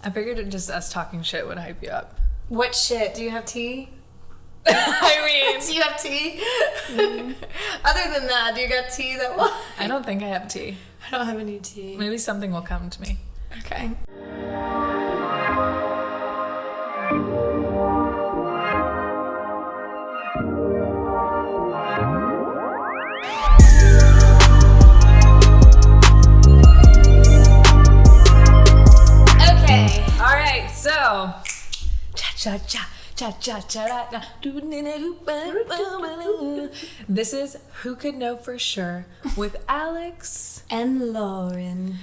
I figured just us talking shit would hype you up. What shit? Do you have tea? I mean... Do you have tea? Other than that, do you got tea that will... I don't think I have tea. I don't have any tea. Maybe something will come to me. Okay. Okay. All right, so... This is Who Could Know For Sure with Alex And Lauren.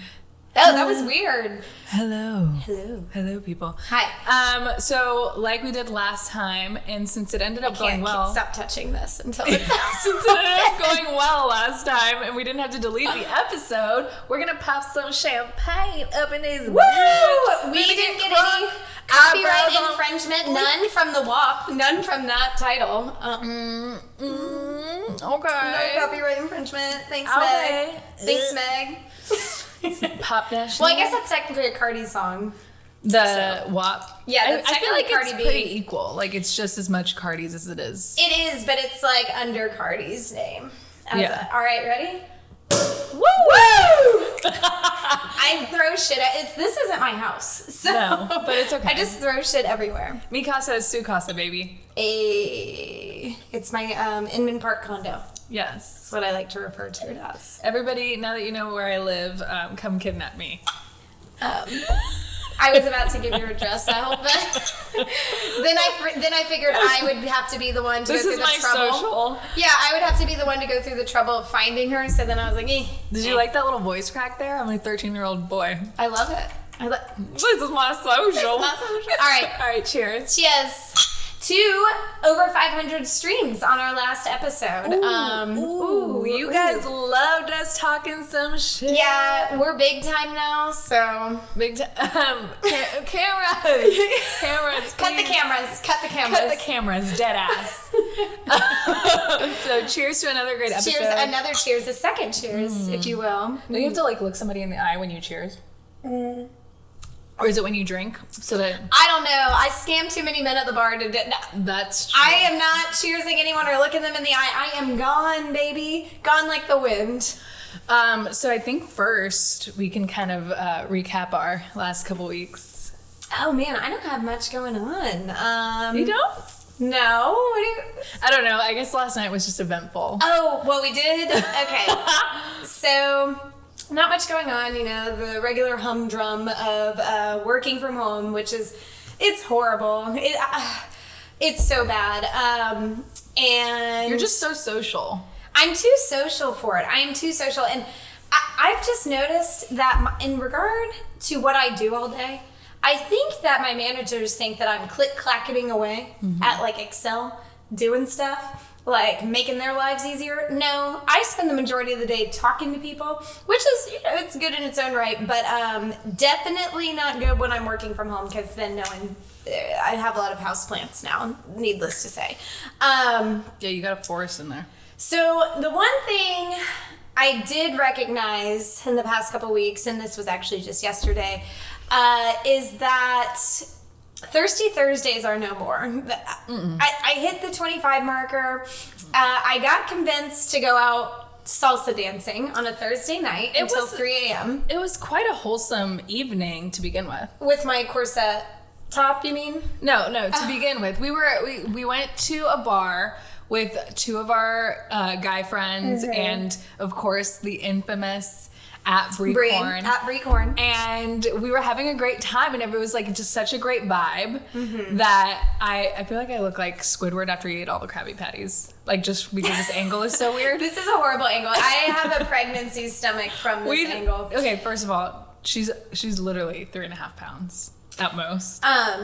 Oh, that was weird. Hello. Hello. Hello, people. Hi. So like we did last time, and since it ended up going well, Stop touching this until it's since it ended up going well last time, and we didn't have to delete the episode, we're gonna pop some champagne up in these. Woo! We didn't get any copyright infringement. None from the WAP. None from that title. Okay. No copyright infringement. Thanks, Okay. Meg. Thanks, Meg. Pop Dash. Well, I guess that's technically a Cardi song. The WAP. Yeah, I feel like Cardi it's B. pretty equal. Like it's just as much Cardi's as it is. It is, but it's like under Cardi's name. Yeah. All right, ready? Woo! I throw shit at this isn't my house. So No, but it's okay. I just throw shit everywhere. Mi casa is su casa, baby. It's my Inman Park condo. Yes. That's what I like to refer to it as. Everybody, now that you know where I live, come kidnap me. I was about to give your address out, but then I figured I would have to be the one to go through the trouble. Social. Yeah, I would have to be the one to go through the trouble of finding her. So then I was like, Did you like that little voice crack there? I'm a 13-year-old boy. I love it. This is my social. It's not social. All right. All right, cheers. Cheers to over 500 streams on our last episode. You guys loved us talking some shit. Yeah, we're big time now, so Big time. Cameras. Cameras. cut the please. cameras. Cut the cameras. Cut the cameras. Dead ass. So cheers to another great episode. Cheers. Another cheers. A second cheers, if you will. Do you have to like look somebody in the eye when you cheers? Or is it when you drink? So that I don't know. I scammed too many men at the bar to. that's true. I am not cheersing anyone or looking them in the eye. I am gone, baby. Gone like the wind. So I think first we can kind of recap our last couple weeks. Oh man, I don't have much going on. You don't? No. What do you? I don't know. I guess last night was just eventful. Oh, well, we did. Okay. So, not much going on. You know, the regular humdrum of working from home, which is, it's horrible. It's so bad. And You're just so social. I'm too social for it. I am too social. And I've just noticed that in regard to what I do all day, I think that my managers think that I'm click-clacketing away at like Excel, doing stuff, like making their lives easier. No, I spend the majority of the day talking to people, which is, you know, it's good in its own right, but definitely not good when I'm working from home because then no one, I have a lot of houseplants now, needless to say. Yeah, you got a forest in there. So the one thing I did recognize in the past couple weeks, and this was actually just yesterday, is that Thirsty Thursdays are no more. I hit the 25 marker. I got convinced to go out salsa dancing on a Thursday night until 3 a.m. It was quite a wholesome evening to begin with. With my corset top, you mean? No, to begin with. We went to a bar with two of our guy friends and, of course, the infamous at Breecorn. At Breecorn. And we were having a great time, and it was like just such a great vibe that I feel like I look like Squidward after he ate all the Krabby Patties. Like, just because this angle is so weird. This is a horrible angle. I have a pregnancy stomach from this angle. Okay, first of all, she's literally 3.5 pounds at most.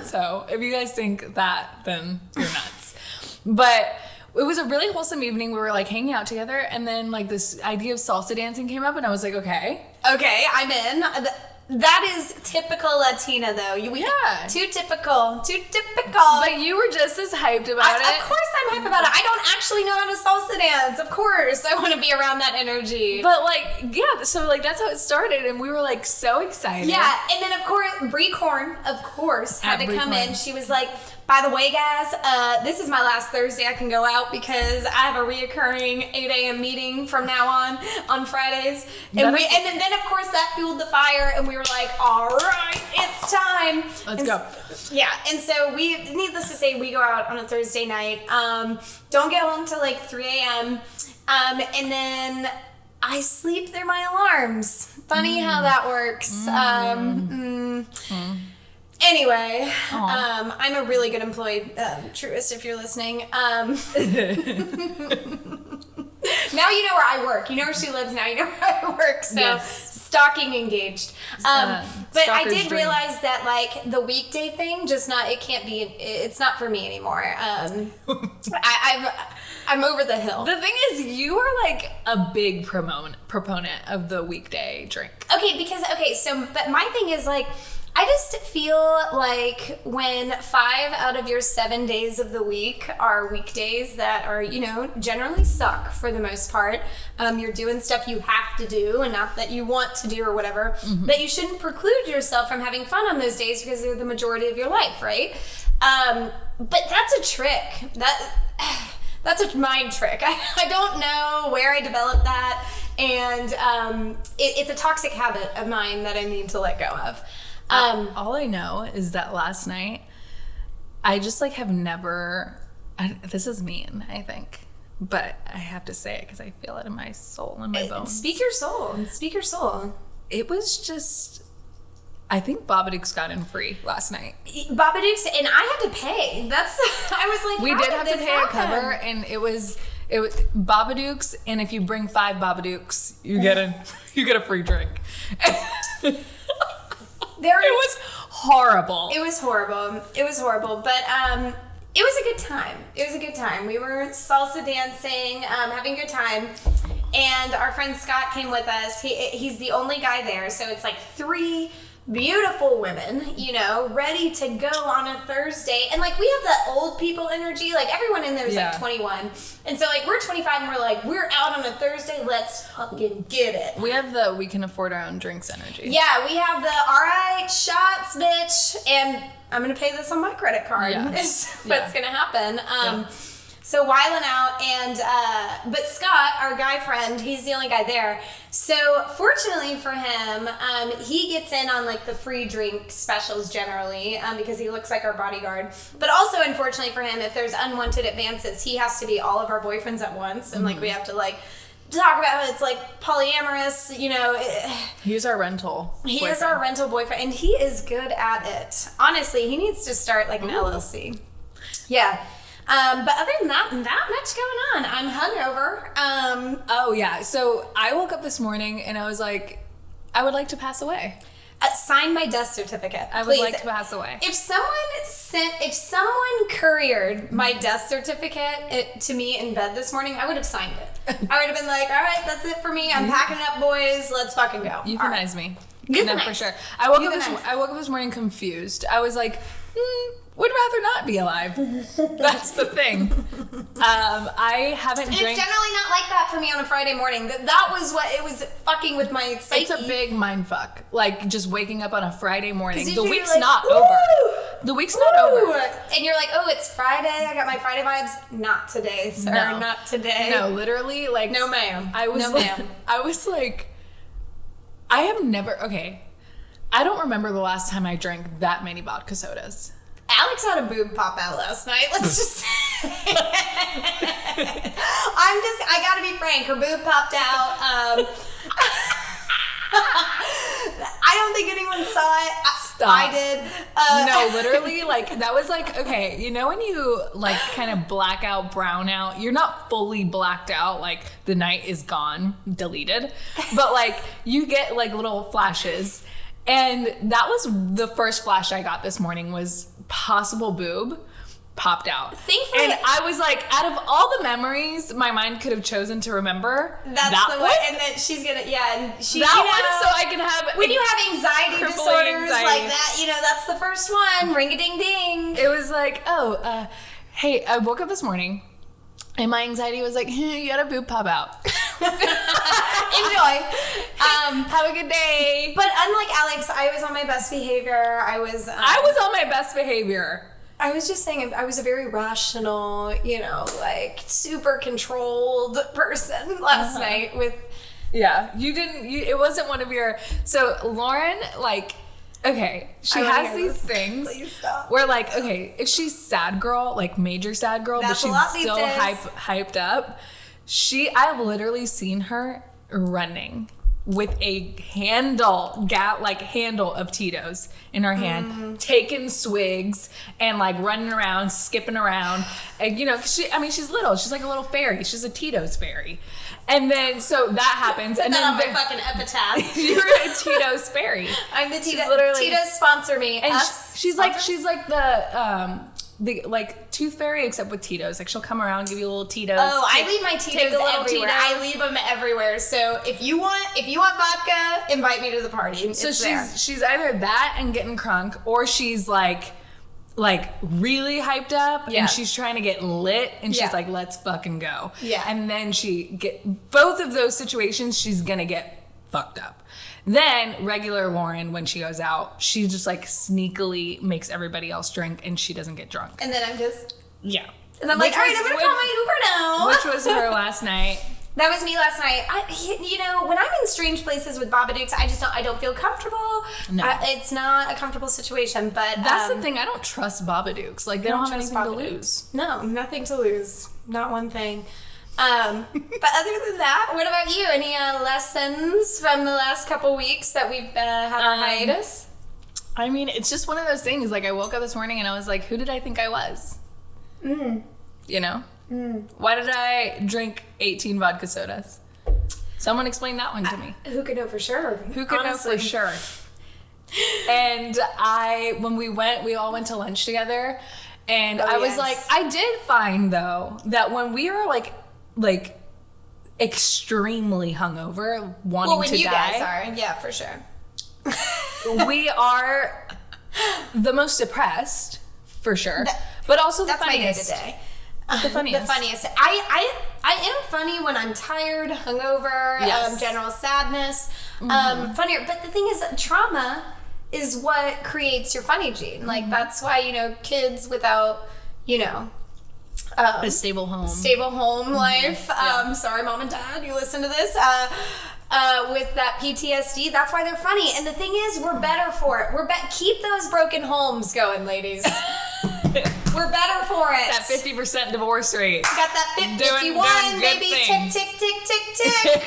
So if you guys think that, then you're nuts. But it was a really wholesome evening. We were like hanging out together, and then like this idea of salsa dancing came up, and I was like, okay, I'm in. that is typical Latina, though. Too typical. But you were just as hyped about it. Of course I'm hyped about it. I don't actually know how to salsa dance. Of course. I want to be around that energy. But, like, yeah, so, like, that's how it started, and we were, like, so excited. Yeah, and then, of course, Brie Korn, of course, had to come in. She was like, by the way, guys, this is my last Thursday I can go out because I have a reoccurring 8 a.m. meeting from now on Fridays. And then, of course, that fueled the fire, and we were like, all right, it's time. Let's go. Yeah, and so needless to say, we go out on a Thursday night. Don't get home till like 3 a.m. And then I sleep through my alarms. Funny how that works. Anyway, I'm a really good employee, Truist, if you're listening. Now you know where I work. You know where she lives now. You know where I work. So yes. Stalking engaged. But I did realize that, like, the weekday thing, it's not for me anymore. I'm over the hill. The thing is, you are, like, a big proponent of the weekday drink. But my thing is, like, I just feel like when 5 out of your 7 days of the week are weekdays that are, generally suck for the most part. You're doing stuff you have to do and not that you want to do or whatever. Mm-hmm. That you shouldn't preclude yourself from having fun on those days because they're the majority of your life, right? But that's a trick. That's a mind trick. I don't know where I developed that. And it's a toxic habit of mine that I need to let go of. All I know is that last night, I just have never, this is mean, I think, but I have to say it because I feel it in my soul and my bones. Speak your soul. It was just, I think Babadook's got in free last night. Babadook's, and I had to pay. I was like, we did have to pay a cover, and it was Babadook's, and if you bring 5 Babadooks, you get a free drink. It was horrible. It was horrible, but it was a good time. We were salsa dancing, having a good time, and our friend Scott came with us. He's the only guy there, so it's like 3 beautiful women, ready to go on a Thursday. And, like, we have that old people energy. Like, everyone in there is, like, 21. And so, like, we're 25 and we're like, we're out on a Thursday. Let's fucking get it. We have we can afford our own drinks energy. Yeah, we have all right, shots, bitch. And I'm going to pay this on my credit card. Is what's going to happen. So whiling out, and but Scott, our guy friend, he's the only guy there. So fortunately for him, he gets in on, like, the free drink specials generally because he looks like our bodyguard. But also, unfortunately for him, if there's unwanted advances, he has to be all of our boyfriends at once, and like we have to talk about how it's like polyamorous. He's our rental. He is our rental boyfriend, and he is good at it. Honestly, he needs to start like an LLC. Yeah. But other than that, not much going on. I'm hungover. Oh yeah. So I woke up this morning and I was like, I would like to pass away. Sign my death certificate. I would like to pass away. If someone couriered my death certificate to me in bed this morning, I would have signed it. I would have been like, all right, that's it for me. I'm packing up, boys. Let's fucking go. Euthanize me. No, for sure. I woke up this morning confused. I was like, would rather not be alive. That's the thing. I haven't drank. It's generally not like that for me on a Friday morning. That was what it was fucking with my psyche. It's a big mind fuck. Like, just waking up on a Friday morning. The week's not over. The week's not over. And you're like, oh, it's Friday. I got my Friday vibes. Not today, sir. No. Not today. No, literally, like. No, ma'am. I was like, I have never. Okay. I don't remember the last time I drank that many vodka sodas. Alex had a boob pop out last night. Let's just say. I gotta be frank. Her boob popped out. I don't think anyone saw it. Stop. I did. No, literally, like, that was like, okay, when you, like, kind of black out, brown out, you're not fully blacked out, like, the night is gone, deleted, but, like, you get, like, little flashes. And that was the first flash I got this morning was possible boob. popped out. Thankfully, and I was like, out of all the memories my mind could have chosen to remember, that's the one. And then she's gonna, and she, that one, so I can have when you have anxiety disorders like anxiety. that, that's the first one. Ring a ding ding. It was like, hey, I woke up this morning. And my anxiety was like, you had a boob pop out. Enjoy. Have a good day. But unlike Alex, I was on my best behavior. I was on my best behavior. I was just saying I was a very rational, like super controlled person last night with... Yeah, it wasn't one of your... So Lauren, like... Okay, she has these things where, like, okay, if she's sad girl, like major sad girl, but she's still hyped up. I've literally seen her running with a handle of Tito's in her hand, taking swigs and like running around, skipping around, and she's little, she's like a little fairy, she's a Tito's fairy. And then, so that happens. Put and that then on my fucking epitaph. You're a Tito's fairy. I'm the Tito's sponsor me. And she's like the like tooth fairy, except with Tito's. Like she'll come around, give you a little Tito's. Oh, I leave my Tito's everywhere. I leave them everywhere. So if you want vodka, invite me to the party. So she's either that and getting crunk, or she's like really hyped up and she's trying to get lit and she's like, let's fucking go. Yeah. And then both of those situations, she's gonna get fucked up. Then regular Lauren, when she goes out, she just like sneakily makes everybody else drink and she doesn't get drunk. And then I'm just... Yeah. And I'm like, all right, I'm gonna call my Uber now. Which was her last night. That was me last night. When I'm in strange places with Babadooks, I don't feel comfortable. No. It's not a comfortable situation, but... That's the thing. I don't trust Babadooks. Like, they don't have anything to lose. No, nothing to lose. Not one thing. But other than that, what about you? Any lessons from the last couple weeks that we've had on hiatus? I mean, it's just one of those things. Like, I woke up this morning and I was like, who did I think I was? Why did I drink 18 vodka sodas? Someone explain that one to me. Who could know for sure? Know for sure? And when we all went to lunch together, and I was like, I did find though that when we are like extremely hungover, wanting to die. You guys are, yeah, for sure. We are the most depressed, for sure, but also the funniest. That's my day-to-day. The funniest. I am funny when I'm tired, hungover, general sadness. Funnier. But the thing is, trauma is what creates your funny gene. Like, that's why, kids without, a stable home life. Sorry, mom and dad, you listen to this. With that PTSD, that's why they're funny. And the thing is, we're better for it. Keep those broken homes going, ladies. We're better for it. That 50% divorce rate. Got that 51, baby. Tick, tick, tick, tick,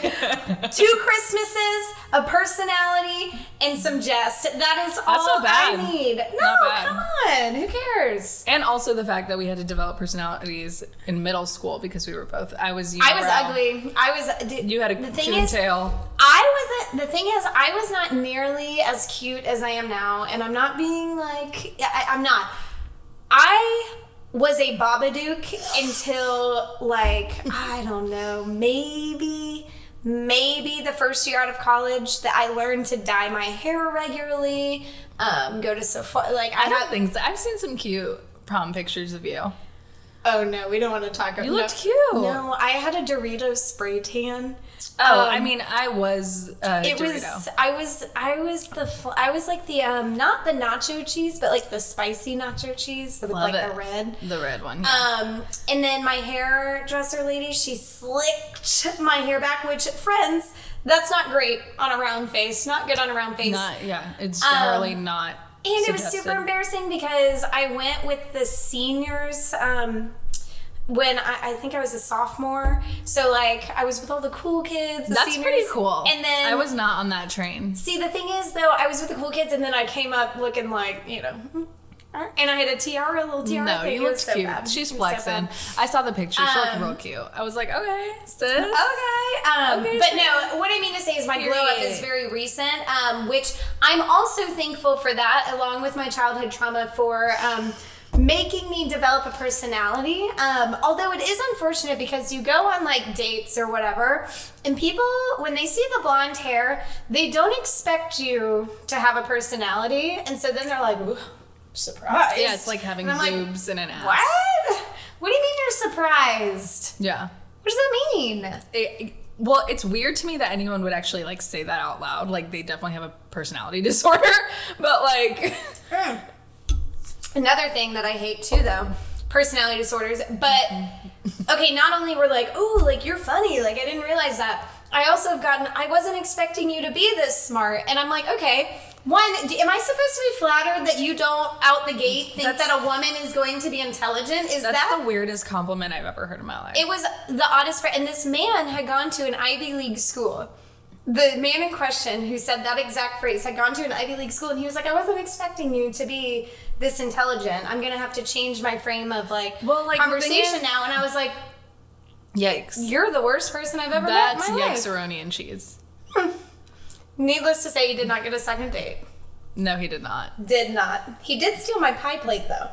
tick. 2 Christmases, a personality, and some jest. That is all I need. No, come on. Who cares? And also the fact that we had to develop personalities in middle school because we were both. I was ugly. You had a coon tail. The thing is, I was not nearly as cute as I am now, and I'm not being like, I'm not. I was a Babadook until, I don't know, maybe the first year out of college that I learned to dye my hair regularly, go to Sephora. I've seen some cute prom pictures of you. Oh, no, we don't want to talk about it. You looked cute. No, I had a Doritos spray tan. I was Dorito. I was like the not the nacho cheese, but like the spicy nacho cheese with the red one. Yeah. And then my hairdresser lady, she slicked my hair back, which, friends, that's not great on a round face. Not good on a round face. It's generally not. And suggested. It was super embarrassing because I went with the seniors. When I think I was a sophomore, so I was with all the cool kids. That's seniors, pretty cool. And then I was not on that train. See, the thing is, though, I was with the cool kids, and then I came up looking like, and I had a tiara, a little tiara. No, you looked so cute. Bad. She's flexing. I saw the picture. She looked real cute. I was like, okay, sis. Okay. But no, what I mean to say is my glow up is very recent, which I'm also thankful for that, along with my childhood trauma, for making me develop a personality. Although it is unfortunate because you go on like dates or whatever, and people, when they see the blonde hair, they don't expect you to have a personality, and so then they're like, ooh, surprised. Yeah, it's like having boobs and an ass. What? What do you mean you're surprised? Yeah. What does that mean? Well, it's weird to me that anyone would actually like say that out loud. Like they definitely have a personality disorder, but like. Another thing that I hate too, though, personality disorders. But okay, not only we're like, oh, like you're funny. Like I didn't realize that. I also have gotten. I wasn't expecting you to be this smart, and I'm like, okay. One, am I supposed to be flattered that you don't out the gate think that a woman is going to be intelligent? That's the weirdest compliment I've ever heard in my life. It was the oddest. And this man had gone to an Ivy League school. The man in question who said that exact phrase had gone to an Ivy League school, and he was like, I wasn't expecting you to be this intelligent. I'm going to have to change my frame of conversation now. And I was like, yikes. You're the worst person I've ever met in my life. That's yikes-aroni and cheese. Needless to say, he did not get a second date. No, he did not. Did not. He did steal my pie plate, though.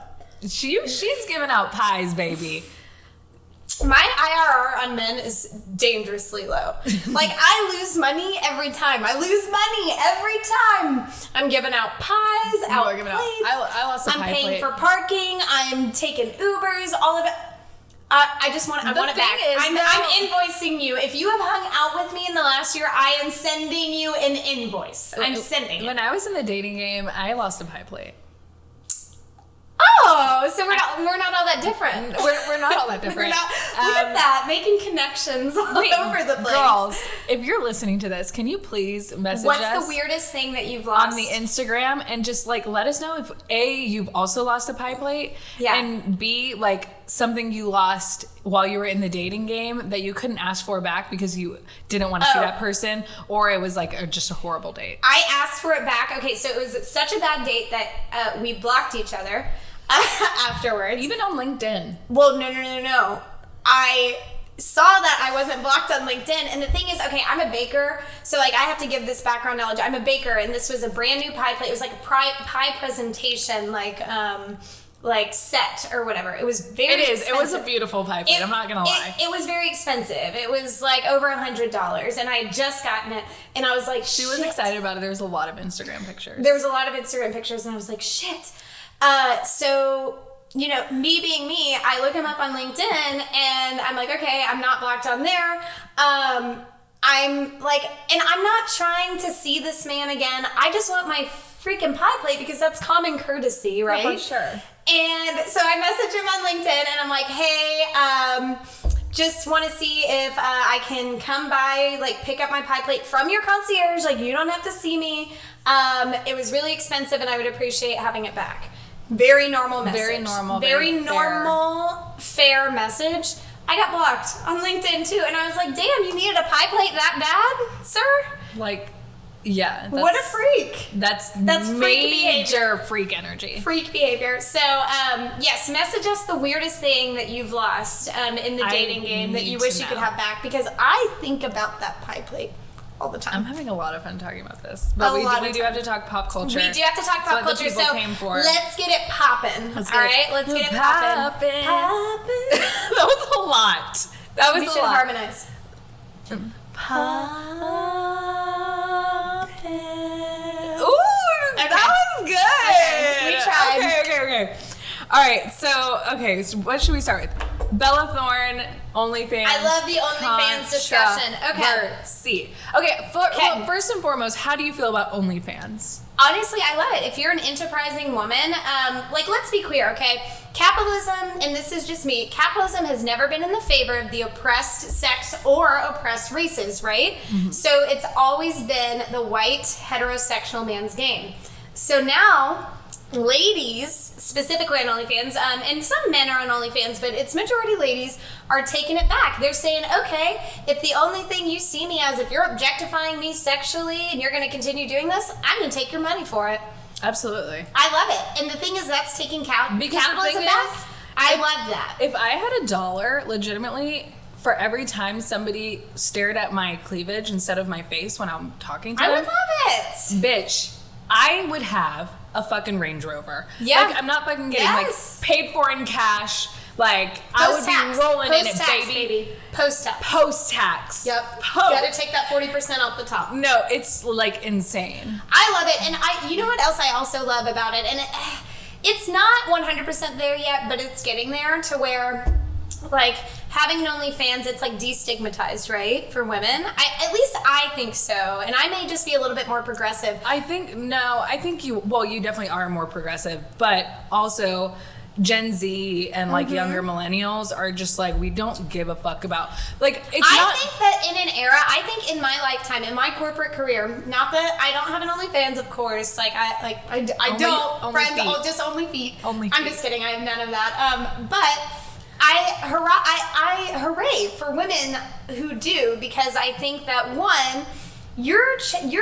She's giving out pies, baby. My IRR on men is dangerously low. Like, I lose money every time. I'm giving out pies, out plates. I lost a pie plate. I'm paying for parking. I'm taking Ubers, all of it. I want it back. I'm invoicing you. If you have hung out with me in the last year, I am sending you an invoice. I'm sending it. When I was in the dating game, I lost a pie plate. Oh, so we're not all that different. We're not all that different. Look at that, making connections all over the place. Girls, if you're listening to this, can you please message us? What's the weirdest thing that you've lost? On the Instagram, and just like let us know if A, you've also lost a pie plate, and B, like something you lost while you were in the dating game that you couldn't ask for back because you didn't want to see that person, or it was like just a horrible date. I asked for it back. Okay, so it was such a bad date that we blocked each other afterwards. Even on LinkedIn. Well, no. I saw that I wasn't blocked on LinkedIn, and the thing is, okay, I'm a baker, so like I have to give this background knowledge. I'm a baker, and this was a brand new pie plate. It was like a pie presentation, like set or whatever. It was very expensive. It was a beautiful pie plate. I'm not gonna lie. It was very expensive. It was like over $100, and I had just gotten it, and I was like, she was excited about it. There was a lot of Instagram pictures. And I was like, shit. So, you know, me being me, I look him up on LinkedIn, and I'm like, okay, I'm not blocked on there. I'm like, and I'm not trying to see this man again. I just want my freaking pie plate because that's common courtesy, right? Yeah, for sure. And so I message him on LinkedIn, and I'm like, hey, just want to see if I can come by, like pick up my pie plate from your concierge. Like, you don't have to see me. It was really expensive, and I would appreciate having it back. Very normal message. Very normal, fair message. I got blocked on LinkedIn too, and I was like, damn, you needed a pie plate that bad, sir? Like, yeah. What a freak. That's major behavior. Freak energy. Freak behavior. So, yes, message us the weirdest thing that you've lost in the dating game that you wish you could have back, because I think about that pie plate all the time. I'm having a lot of fun talking about this. But we do have to talk pop culture. We do have to talk pop culture, so let's get it poppin'. Let's get it poppin'. That was a lot. We should harmonize. Poppin'. Ooh, that was good. Okay, we tried. Okay. All right, so what should we start with? Bella Thorne, OnlyFans. I love the OnlyFans discussion. Okay. Well, first and foremost, how do you feel about OnlyFans? Honestly, I love it. If you're an enterprising woman, let's be clear, okay? Capitalism, and this is just me, capitalism has never been in the favor of the oppressed sex or oppressed races, right? Mm-hmm. So it's always been the white heterosexual man's game. So now, ladies, specifically on OnlyFans, and some men are on OnlyFans, but it's majority ladies, are taking it back. They're saying, okay, if the only thing you see me as, if you're objectifying me sexually and you're going to continue doing this, I'm going to take your money for it. Absolutely. I love it. And the thing is, that's taking capitalism back. I love that. If I had $1, legitimately, for every time somebody stared at my cleavage instead of my face when I'm talking to them, I would love it. Bitch, I would have a fucking Range Rover. Yeah. Like, I'm not fucking getting, Yes. like, paid for in cash. Like, I would be rolling in it, baby. Post-tax. Post-tax. Yep. Gotta take that 40% off the top. No, it's, like, insane. I love it. And you know what else I also love about it? And it's not 100% there yet, but it's getting there to where, like, having an OnlyFans, it's like destigmatized, right, for women. At least I think so, and I may just be a little bit more progressive. I think you definitely are more progressive, but also Gen Z and like younger millennials are just like, we don't give a fuck about, like, it's I not. think that in an era, I think in my lifetime, in my corporate career, not that I don't have an OnlyFans, of course, I don't, friends, just only feet. Only I'm feet. just kidding, I have none of that. But I hooray for women who do, because I think that, one, you're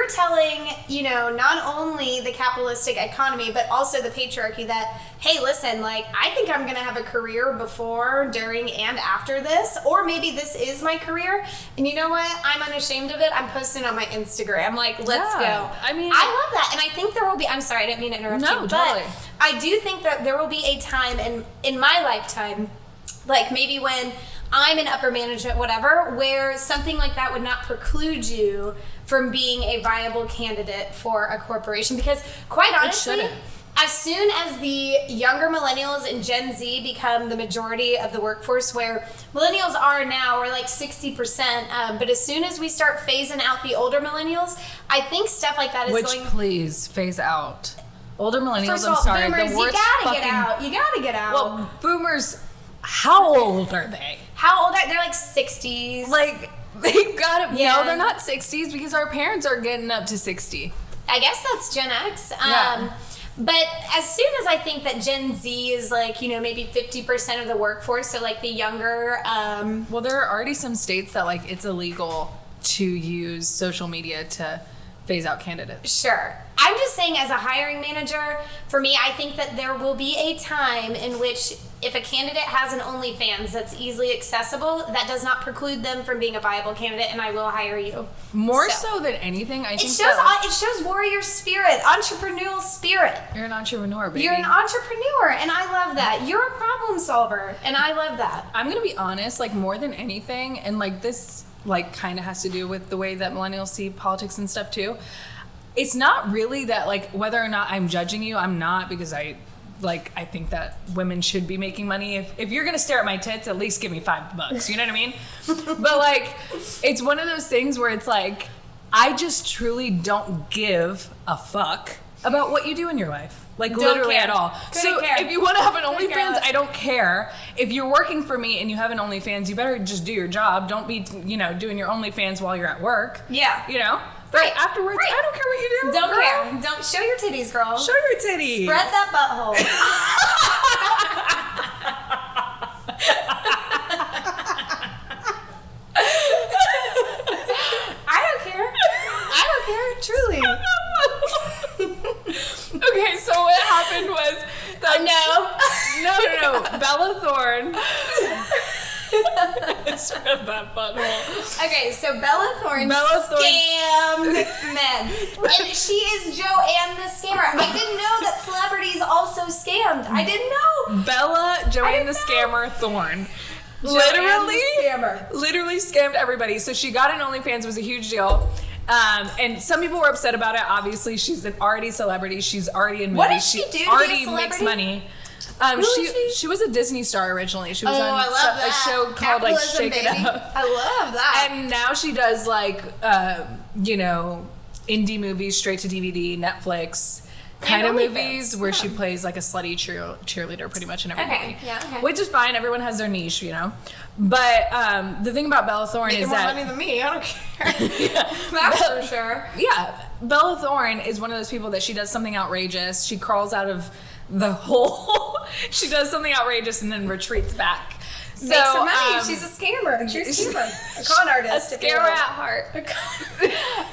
telling, you know, not only the capitalistic economy, but also the patriarchy that, hey, listen, like, I think I'm going to have a career before, during, and after this, or maybe this is my career, and you know what? I'm unashamed of it. I'm posting on my Instagram, like, let's go. I mean, I love that, and I think there will be, I'm sorry, I didn't mean to interrupt you, No, totally. but I do think that there will be a time in my lifetime, like maybe when I'm in upper management, whatever, where something like that would not preclude you from being a viable candidate for a corporation. Because quite honestly, as soon as the younger millennials and Gen Z become the majority of the workforce, where millennials are now, we're like 60%, but as soon as we start phasing out the older millennials, I think stuff like that is please phase out. Older millennials, First of all, I'm sorry. boomers, the worst you gotta fucking, get out. You gotta get out. Well, boomers, how old are they? How old are they? They're like 60s. Like, they gotta, Yeah. no, they're not 60s because our parents are getting up to 60. I guess that's Gen X. Yeah. But as soon as I think that Gen Z is like, you know, maybe 50% of the workforce, so like the younger. Well, there are already some states that, like, it's illegal to use social media to phase out candidates. Sure. I'm just saying, as a hiring manager, for me, I think that there will be a time in which if a candidate has an OnlyFans that's easily accessible, that does not preclude them from being a viable candidate, and I will hire you. More so than anything, I think it shows warrior spirit, entrepreneurial spirit. you're an entrepreneur, baby. You're an entrepreneur, and I love that. You're a problem solver, and I love that. I'm gonna be honest, like, more than anything, and like this, like, kind of has to do with the way that millennials see politics and stuff too. It's not really that, like, whether or not I'm judging you, I'm not, because I think that women should be making money. If you're gonna stare at my tits, at least give me $5. You know what I mean? But like, it's one of those things where it's like, I just truly don't give a fuck about what you do in your life. Like, Don't literally care. at all. Couldn't So care. if you want to have an Couldn't care OnlyFans, less. I don't care. If you're working for me and you have an OnlyFans, you better just do your job. Don't be, you know, doing your OnlyFans while you're at work. Yeah. You know? But Right. afterwards, Right. I don't care what you do. Don't girl. care. Don't show your titties, girl. Show your titties. Spread that butthole. I don't care. I don't care, truly. Okay, so what happened was that no, Bella Thorne. Spread that butthole. Okay, so Bella Thorne scammed men. And she is Joanne the scammer. I didn't know that celebrities also scammed. I didn't know. Bella Joanne the Scammer Thorne. Literally scammed everybody. So she got an OnlyFans, was a huge deal. And some people were upset about it. Obviously, she's an already celebrity. She's already in movies. What did she do to be a already celebrity? makes money. Who is She was a Disney star originally. She was on I love that. a show called like Capitalism, Shake It baby. Up. I love that. And now she does like you know, indie movies, straight to DVD, Netflix kind of OnlyFans. movies where she plays like a slutty cheerleader pretty much in every movie. Yeah, okay. Which is fine. Everyone has their niche, you know. But the thing about Bella Thorne Making is more that money than me. I don't care. That's for sure. yeah, Bella Thorne is one of those people that she does something outrageous. She crawls out of the hole. She does something outrageous and then retreats back. Makes her money. She's a scammer. She's a scammer. A con artist. A scammer at heart.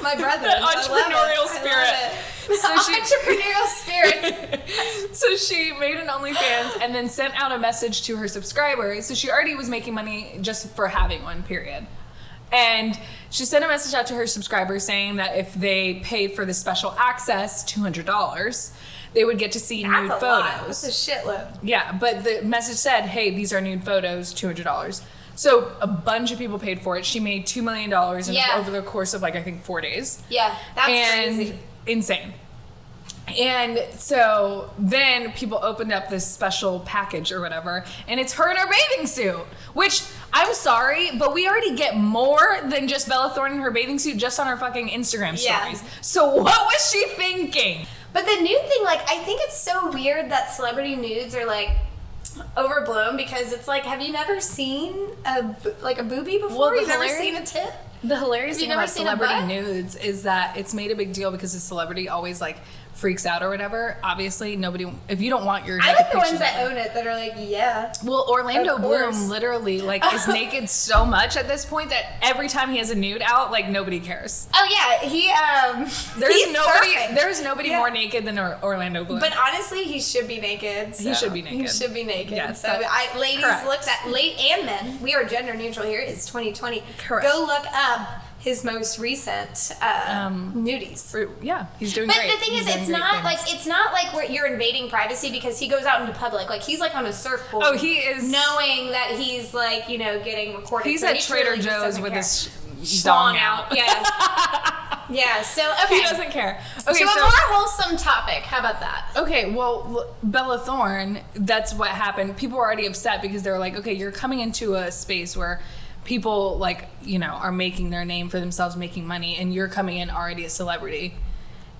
My brother. Entrepreneurial spirit. So Entrepreneurial spirit. So she made an OnlyFans and then sent out a message to her subscribers. So she already was making money just for having one, period. And she sent a message out to her subscribers saying that if they paid for the special access, $200, they would get to see nude photos. Lot. That's a shitload. Yeah, but the message said, hey, these are nude photos, $200. So a bunch of people paid for it. She made $2 million over the course of, like, I think 4 days. Yeah, that's crazy. Insane. And so then people opened up this special package or whatever, and it's her in her bathing suit, which, I'm sorry, but we already get more than just Bella Thorne in her bathing suit just on her fucking Instagram stories. Yeah. So what was she thinking? But the nude thing, like, I think it's so weird that celebrity nudes are, like, overblown, because it's like, have you never seen a boobie before? Well, you've never seen a tit? The hilarious thing about celebrity nudes is that it's made a big deal because the celebrity always, like, freaks out or whatever. Obviously, nobody, if you don't want your I like the ones that own it, that are like, yeah. Well, Orlando Bloom literally, like, is naked so much at this point that every time he has a nude out, like, nobody cares. Oh yeah, there's nobody more naked than Orlando Bloom. But honestly, he should be naked. So. He should be naked. He should be naked. Yes, so ladies, look at and men. We are gender neutral here. It's 2020. Correct. Go look up his most recent nudies. Yeah, he's doing great. But the thing is, it's not like where you're invading privacy, because he goes out into public. Like, he's like on a surfboard. Oh, he is, knowing that he's like, you know, getting recorded. He's at Trader Joe's with his dong out. Yeah. Yeah. So okay, he doesn't care. Okay, so a more wholesome topic. How about that? Okay, well, Bella Thorne, that's what happened. People were already upset because they were like, okay, you're coming into a space where people, like, you know, are making their name for themselves, making money, and you're coming in already a celebrity.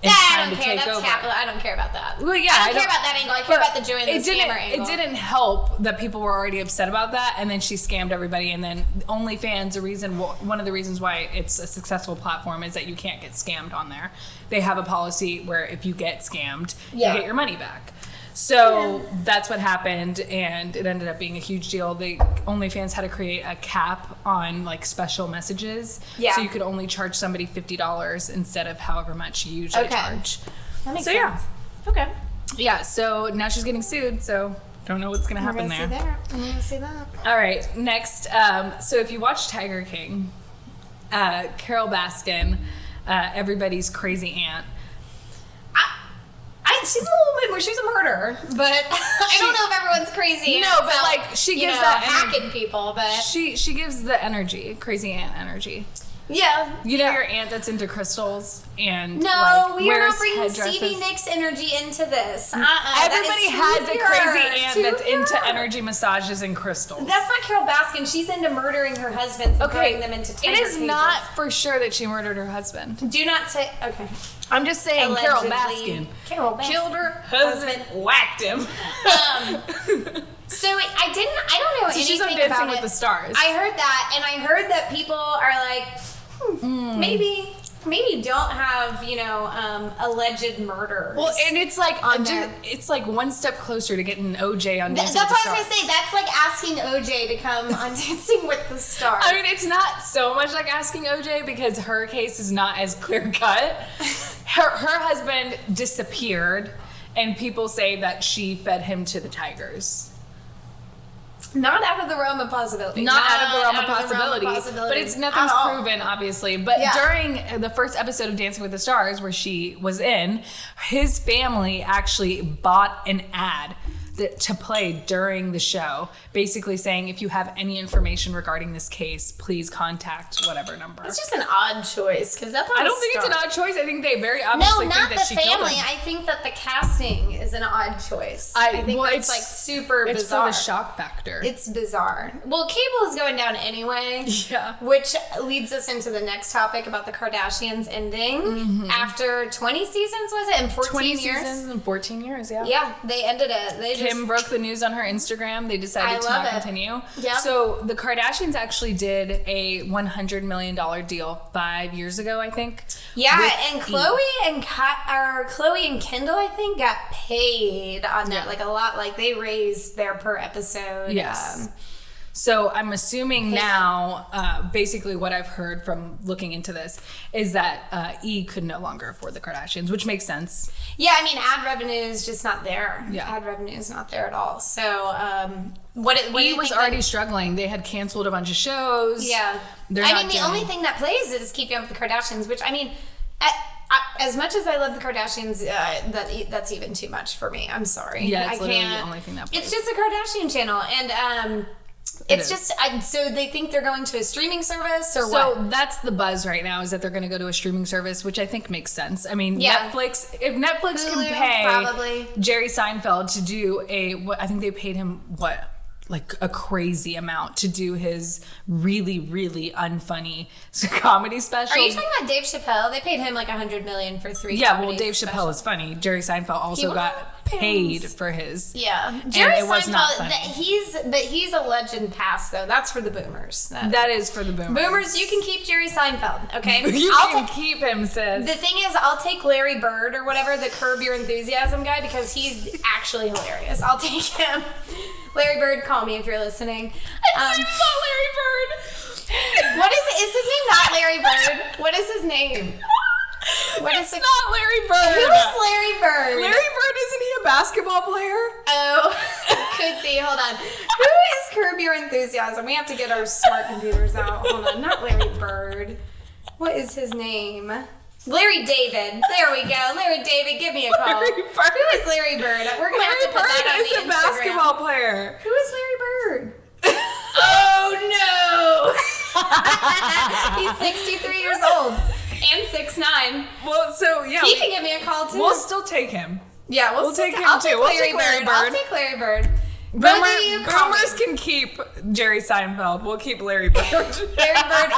Yeah, I don't care. That's capital. I don't care about that. Well, yeah, I don't care about that angle. I care about the Joey and the scammer angle. It didn't help that people were already upset about that, and then she scammed everybody. And then OnlyFans, one of the reasons why it's a successful platform is that you can't get scammed on there. They have a policy where if you get scammed, you get your money back. So that's what happened, and it ended up being a huge deal. OnlyFans had to create a cap on, like, special messages. Yeah. So you could only charge somebody $50 instead of however much you usually charge. That makes sense. Yeah. Okay. Yeah, so now she's getting sued, so don't know what's going to happen there. I'm going to see that. All right, next. So if you watch Tiger King, Carol Baskin, everybody's crazy aunt, she's a little bit more. She's a murderer, but I don't know if everyone's crazy. No, but like, she gives that hacking people, but she gives the energy, crazy aunt energy. Yeah, you know your aunt that's into crystals and we are not bringing Stevie Nicks energy into this. Everybody has a crazy aunt that's into energy massages and crystals. That's not Carol Baskin. She's into murdering her husbands and throwing them into tiger cages. Not for sure that she murdered her husband. Do not say. Okay. I'm just saying, Carol Baskin killed her husband, whacked him. So I don't know anything she's on Dancing with the Stars. I heard that, and I heard that people are like, maybe don't have, you know, alleged murders. Well, and it's like it's like one step closer to getting OJ on Dancing with the Stars. That's what I was gonna say. That's like asking OJ to come on Dancing with the Stars. I mean, it's not so much like asking OJ because her case is not as clear cut. Her husband disappeared, and people say that she fed him to the tigers. Not out of the realm of possibility. Not out of the realm of possibility. But it's nothing's proven, obviously. But during the first episode of Dancing with the Stars, where she was in, his family actually bought an ad to play during the show, basically saying, if you have any information regarding this case, please contact whatever number. It's just an odd choice, because that's I don't think it's an odd choice. I think they very obviously think that she killed him. No, not the family. I think that the casting is an odd choice. I think that's like super bizarre. It's for the shock factor. It's bizarre. Well, cable is going down anyway. Yeah. Which leads us into the next topic about the Kardashians ending after 20 seasons, was it? And 14 years? 20 seasons and 14 years, yeah. Yeah, they ended it. Kim broke the news on her Instagram. They decided to not continue. Yeah. So the Kardashians actually did a $100 million deal 5 years ago, I think. Yeah, and Khloe and Kendall, I think, got paid on that, like a lot. Like they raised their per episode. Yes. So I'm assuming now, basically what I've heard from looking into this is that E could no longer afford the Kardashians, which makes sense. Yeah, I mean, ad revenue is just not there. Yeah. Ad revenue is not there at all. So E was already struggling. They had canceled a bunch of shows. Yeah. The only thing that plays is Keeping Up with the Kardashians, which, I mean, as much as I love the Kardashians, that's even too much for me. I'm sorry. Yeah, it's literally the only thing that plays. It's just a Kardashian channel, and it's just so they think they're going to a streaming service or what? So that's the buzz right now, is that they're going to go to a streaming service, which I think makes sense. I mean, Netflix, if Netflix Hulu, can pay probably. Jerry Seinfeld to do I think they paid him like a crazy amount to do his really, really unfunny comedy special. Are you talking about Dave Chappelle? They paid him like $100 million for 3. Yeah, well, Dave Chappelle is funny. Jerry Seinfeld also got paid for his. Yeah, Jerry Seinfeld was not funny. He's a legend past though. That's for the boomers. That is for the boomers. Boomers, you can keep Jerry Seinfeld. Okay, you can keep him, sis. The thing is, I'll take Larry Bird or whatever, the Curb Your Enthusiasm guy, because he's actually hilarious. I'll take him. Larry Bird, call me if you're listening. It's not Larry Bird. What is his name? Not Larry Bird. What is his name? It's not Larry Bird. Who is Larry Bird? Larry Bird, isn't he a basketball player? Oh, could be. Hold on. Who is Curb Your Enthusiasm? We have to get our smart computers out. Hold on. Not Larry Bird. What is his name? Larry David. There we go. Larry David, give me a call. Who is Larry Bird? We're going to have to put that on the Instagram. Larry Bird is a basketball player. Who is Larry Bird? Oh, no. He's 63 years old and 6'9". Well, so, yeah. He can give me a call, too. We'll still take him. Yeah, we'll take him, I'll too. Take We'll Larry take Larry Bird. I'll take Larry Bird. Boomers can keep Jerry Seinfeld. We'll keep Larry Bird. Larry Bird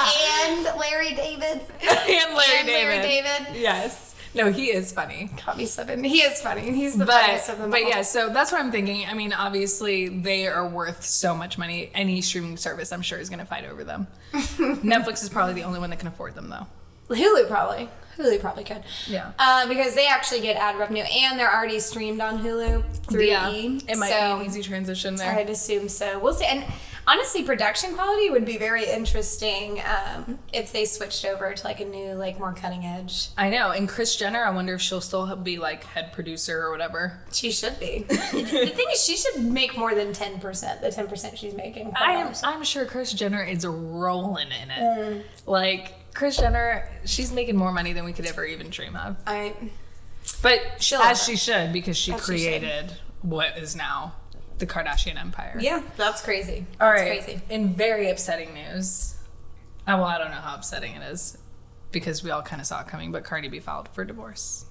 and Larry David. and Larry David. Yes. No, he is funny. Caught me slipping. He is funny. He's the funniest of them all. But yeah, so that's what I'm thinking. I mean, obviously, they are worth so much money. Any streaming service, I'm sure, is going to fight over them. Netflix is probably the only one that can afford them, though. Hulu probably could. Yeah. Because they actually get ad revenue, and they're already streamed on Hulu through E! It might be an easy transition there. I'd assume so. We'll see. And honestly, production quality would be very interesting if they switched over to like a new, like more cutting edge. I know. And Kris Jenner, I wonder if she'll still be like head producer or whatever. She should be. The thing is, she should make more than 10%. The 10% she's making. I'm sure Kris Jenner is rolling in it. Like, Kris Jenner, she's making more money than we could ever even dream of. But she should, because she created what is now the Kardashian empire. Yeah, that's crazy. All right. Crazy. In very upsetting news, well, I don't know how upsetting it is, because we all kind of saw it coming, but Cardi B filed for divorce.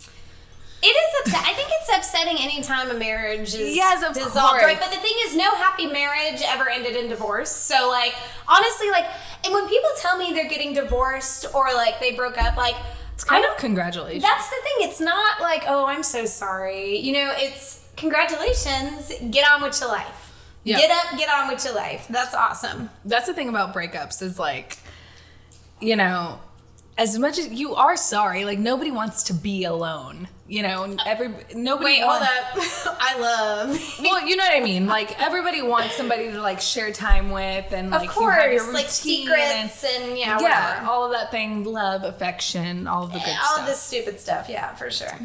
It is upsetting. I think it's upsetting anytime a marriage is dissolved. Course. Right? But the thing is, no happy marriage ever ended in divorce. So, like, honestly, like, and when people tell me they're getting divorced or, like, they broke up, like, it's kind of congratulations. That's the thing. It's not like, oh, I'm so sorry. You know, it's congratulations. Get on with your life. Yep. Get up, get on with your life. That's awesome. That's the thing about breakups is, like, you know, as much as you are sorry, like, nobody wants to be alone. You know, nobody. Wait, hold up. I love. Well, you know what I mean. Like, everybody wants somebody to like share time with, and like, of course, you have your like secrets and whatever. All of that thing, love, affection, all of the good stuff. All of this stupid stuff, yeah, for sure.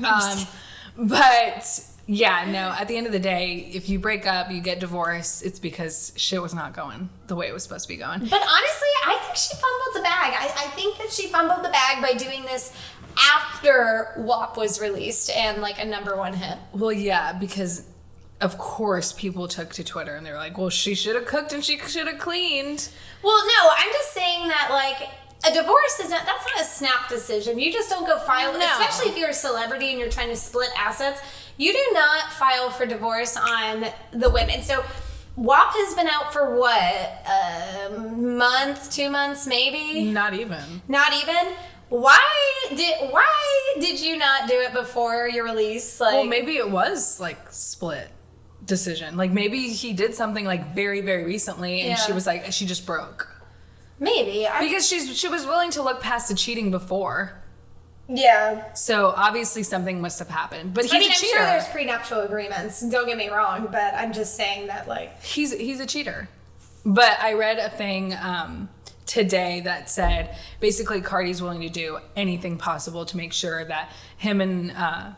But yeah, no. At the end of the day, if you break up, you get divorced, it's because shit was not going the way it was supposed to be going. But honestly, I think she fumbled the bag. I think that she fumbled the bag by doing this after WAP was released and like a #1 hit. Well, yeah, because of course people took to Twitter and they were like, well, she should have cooked and she should have cleaned. Well, no, I'm just saying that like a divorce that's not a snap decision. You just don't go file, especially if you're a celebrity and you're trying to split assets. You do not file for divorce on the women. So WAP has been out for what, a month, 2 months, maybe? Not even. Why did you not do it before your release? Like, well, maybe it was like split decision. Like, maybe he did something like very, very recently, and she was like, she just broke. Maybe because she was willing to look past the cheating before. Yeah. So obviously something must have happened. But he's a cheater. I'm sure there's prenuptial agreements. Don't get me wrong, but I'm just saying that like he's a cheater. But I read a thing today that said basically Cardi's willing to do anything possible to make sure that him and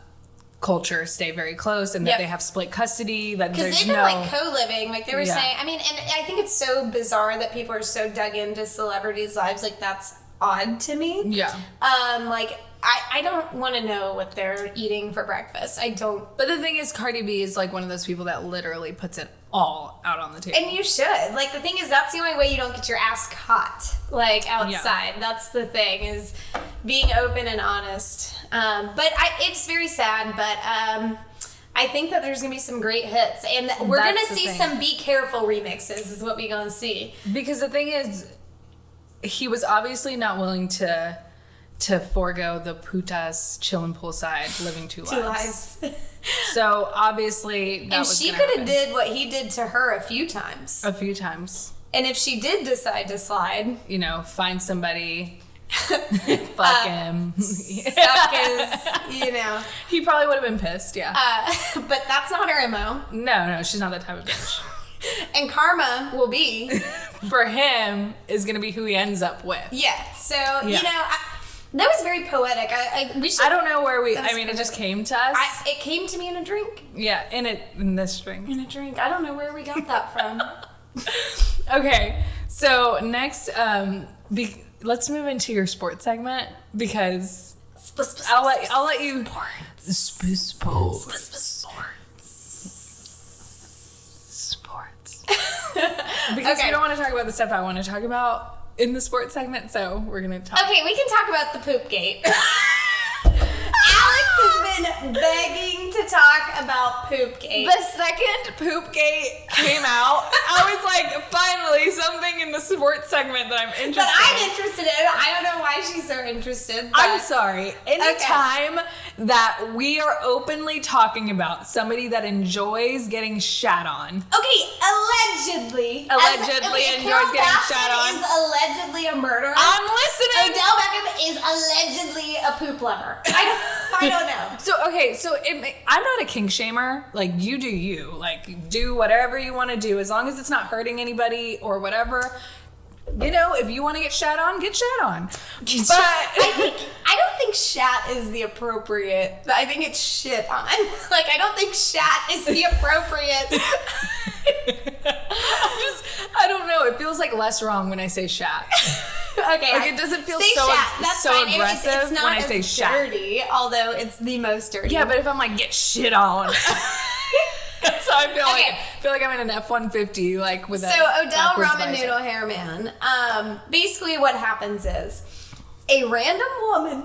Culture stay very close and that they have split custody. That because they've been like co-living, like they were saying. I mean, and I think it's so bizarre that people are so dug into celebrities' lives. Like that's odd to me. Yeah. Like I don't want to know what they're eating for breakfast. I don't. But the thing is, Cardi B is like one of those people that literally puts it all out on the table. And you should. Like, the thing is, that's the only way you don't get your ass caught, like, outside. Yeah. That's the thing, is being open and honest. But it's very sad, but I think that there's going to be some great hits. And we're going to see some Be Careful remixes is what we're going to see. Because the thing is, he was obviously not willing to forego the putas chillin' poolside living two lives. So obviously that was she could have did what he did to her a few times. And if she did decide to slide, find somebody, fuck him, suck his, he probably would have been pissed. Yeah. But that's not her MO. No, she's not that type of bitch. And karma will be for him is going to be who he ends up with. Yeah. So that was very poetic. I don't know where it just came to us. It came to me in a drink. Yeah, in this drink. In a drink. I don't know where we got that from. Okay, so next, let's move into your sports segment because I'll let you. Sports. Because we don't want to talk about the stuff I want to talk about in the sports segment, so we're gonna talk. Okay, we can talk about the poop gate. Alex has been begging to talk about poop gate. The second poop gate came out, I was like, finally, something in the sports segment that I'm interested That I'm interested in. I don't know why she's so interested. I'm sorry. Anytime that we are openly talking about somebody that enjoys getting shat on. Okay, allegedly enjoys getting shat on. Is allegedly a murderer. I'm listening. Odell Beckham is allegedly a poop lover. I don't know. So I'm not a kink shamer. Like, you do you. Like, do whatever you want to do as long as it's not hurting anybody or whatever. If you want to get shat on, get shat on. But I don't think shat is the appropriate. I think it's shit on. Like, I don't think shat is the appropriate. I don't know. It feels like less wrong when I say shat. Okay. Like, it doesn't feel so aggressive it's not when I say shat. Dirty, although it's the most dirty. Yeah, but if I'm like, get shit on. So I feel like I'm in an F-150, like with Odell Ramen Noodle Hair Man. Basically, what happens is a random woman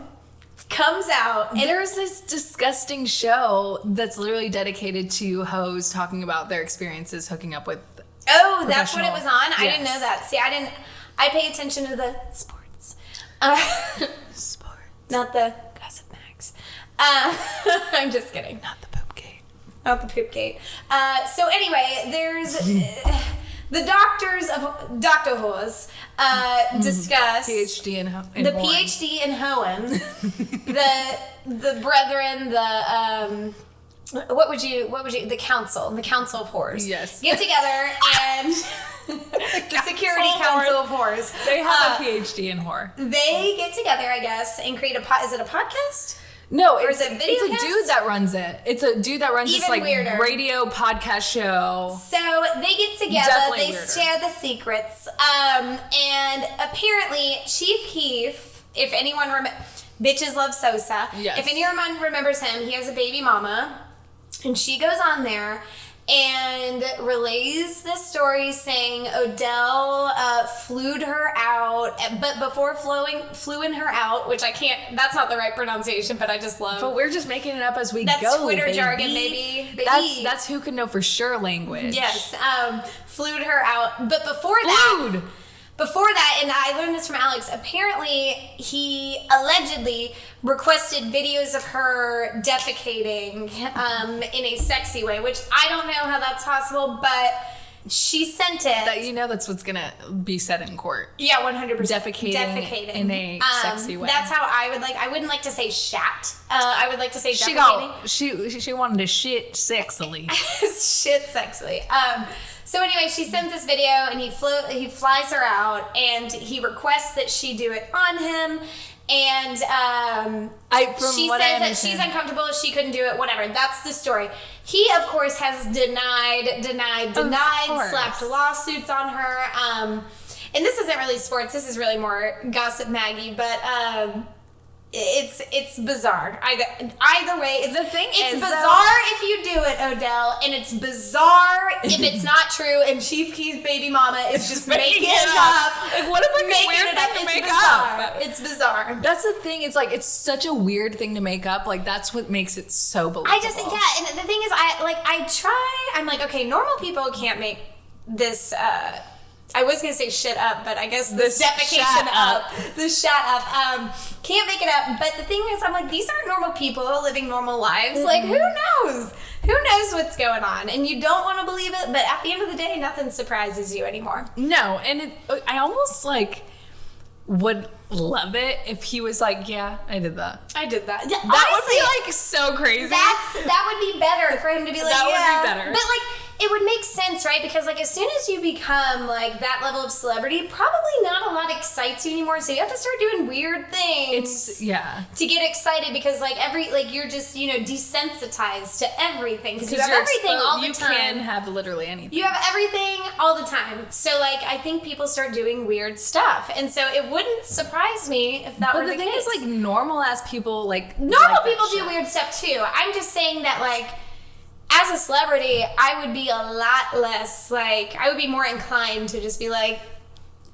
comes out, and there's this disgusting show that's literally dedicated to hoes talking about their experiences hooking up with. Oh, that's what it was on. Yes. I didn't know that. See, I pay attention to the sports. Sports, not the gossip mags. I'm just kidding. Not the poop gate. Not the poop gate. So anyway, there's the doctors of Dr. Whores discuss PhD in PhD in Hohen, the brethren, the council of whores. Yes. Get together and the security council of whores. They have a PhD in whore. They get together, I guess, and create is it a podcast? No, it's a dude that runs it. It's a dude that runs this like weirder radio podcast show. So they get together, definitely they share the secrets, and apparently Chief Keef, if anyone bitches love Sosa. Yes. If anyone remembers him, he has a baby mama, and she goes on there and relays this story saying Odell flued her out, but before fluing her out, which I can't, that's not the right pronunciation, but I just love. But we're just making it up as we go. That's Twitter jargon, baby. That's who can know for sure language. Yes, flued her out, but before that, and I learned this from Alex, apparently he allegedly requested videos of her defecating in a sexy way, which I don't know how that's possible, but she sent it. That's what's going to be said in court. Yeah, 100%. Defecating in a sexy way. That's how I wouldn't like to say shat. I would like to say defecating. She wanted to shit sexily. Shit sexily. So anyway, she sends this video, and he flies her out, and he requests that she do it on him. And she says that she's uncomfortable, she couldn't do it, whatever. That's the story. He, of course, has denied, slapped lawsuits on her. And this isn't really sports. This is really more gossip Maggie. But it's bizarre. Either way, it's bizarre if you do it, Odell, and it's bizarre if it's not true and Chief Keef's baby mama is just making it up. Like, what a weird thing to make up. It's bizarre. That's the thing. It's like, it's such a weird thing to make up. Like, that's what makes it so believable. I just think, and the thing is, I'm like, okay, normal people can't make this, I was going to say shit up, but I guess this defecation up. The shut up. Can't make it up. But the thing is, I'm like, these aren't normal people living normal lives. Mm-hmm. Like, who knows? Who knows what's going on? And you don't want to believe it, but at the end of the day, nothing surprises you anymore. No, and I almost, like, would love it if he was like, yeah, I did that. I did that. That honestly, would be, like, so crazy. That would be better for him to be like, that yeah. would be better. But, like, it would make sense, right? Because, like, as soon as you become, like, that level of celebrity, probably not a lot excites you anymore. So you have to start doing weird things. To get excited because, like, you're just, desensitized to everything. Because you have everything all the time. You can have literally anything. You have everything all the time. So, like, I think people start doing weird stuff. And so it wouldn't surprise me if that were the case. But the thing is, like, normal-ass people, like... Normal people do weird stuff, too. I'm just saying that, like... As a celebrity, I would be a lot less, like, I would be more inclined to just be like,